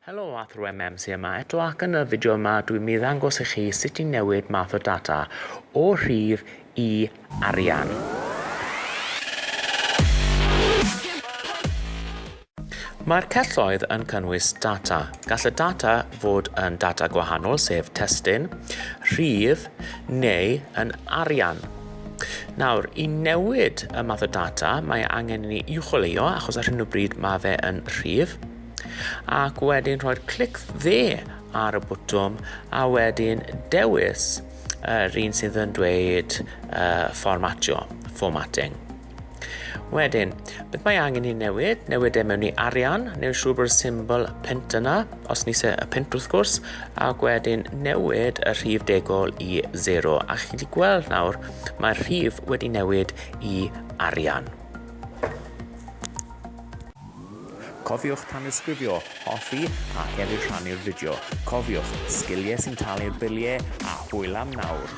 Helo, Athro MMC yma. Eto ac yn y fideo yma, dwi'n mynd i ddangos i chi sut i newid math o data o rhif i arian. Mae'r celloedd yn cynnwys data. Gall y data fod yn data gwahanol, sef testun, rhif neu yn arian. Nawr, i newid y math o data, mae angen i ni uwcholeuo achos ar hyn o bryd mae fe yn rhif. Ac wedyn rhoi'r clic dde ar y bwtwm a wedyn dewis yr un sydd yn dweud formatting. Wedyn, beth mae angen i newid? Newid e mewn i arian, newid siŵr bod y symbol punt yna, os ni y punt wrth gwrs, ac wedyn newid y rhif degol i 0. A chi wedi gweld nawr, mae'r rhif wedi newid i arian. Cofiwch tanysgrifio, hoffi a hefyd rhannu'r fideo. Cofiwch, sgiliau sy'n talu'r biliau a hwyl am nawr.